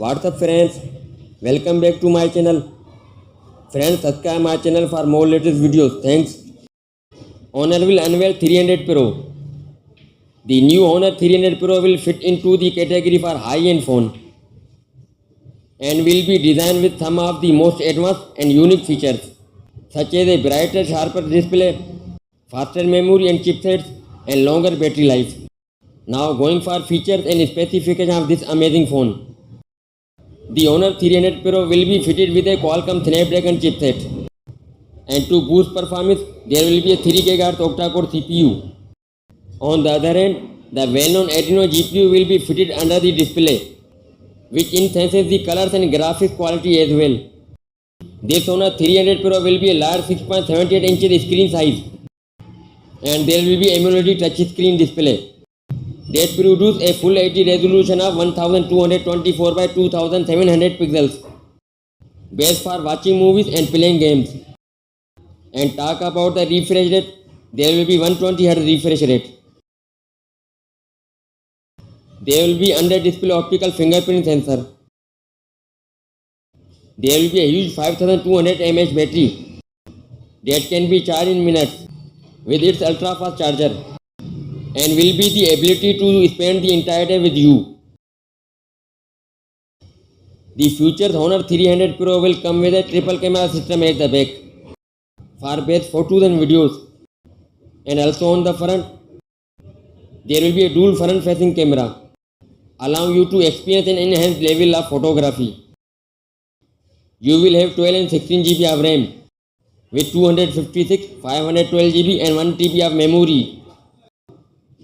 What's up friends? Welcome back to my channel. Friends, subscribe my channel for more latest videos. Thanks. Honor will unveil 300 Pro. The new Honor 300 Pro will fit into the category for high-end phone and will be designed with some of the most advanced and unique features such as a brighter, sharper display, faster memory and chipsets, and longer battery life. Now going for features and specifications of this amazing phone. The Honor 300 Pro will be fitted with a Qualcomm Snapdragon chipset, and to boost performance, there will be a 3 GHz octa-core CPU. On the other hand, the well-known Adreno GPU will be fitted under the display, which enhances the colors and graphics quality as well. This Honor 300 Pro will be a large 6.78 inches screen size, and there will be AMOLED touchscreen display that produce a full HD resolution of 1224 by 2700 pixels, best for watching movies and playing games. And talk about the refresh rate, there will be 120 Hz refresh rate. There will be under display optical fingerprint sensor. There will be a huge 5200 mAh battery that can be charged in minutes with its ultra fast charger, and will be the ability to spend the entire day with you. The future Honor 300 Pro will come with a triple camera system at the back for best photos and videos, and also on the front there will be a dual front facing camera allowing you to experience an enhanced level of photography. You will have 12 and 16 GB of RAM with 256, 512 GB and 1 TB of memory,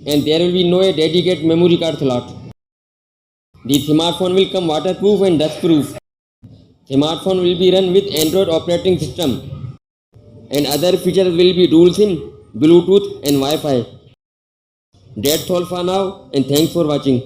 and there will be no dedicated memory card slot. The smartphone will come waterproof and dustproof. Smartphone will be run with Android operating system, and other features will be dual SIM, Bluetooth and Wi-Fi. That's all for now, and thanks for watching.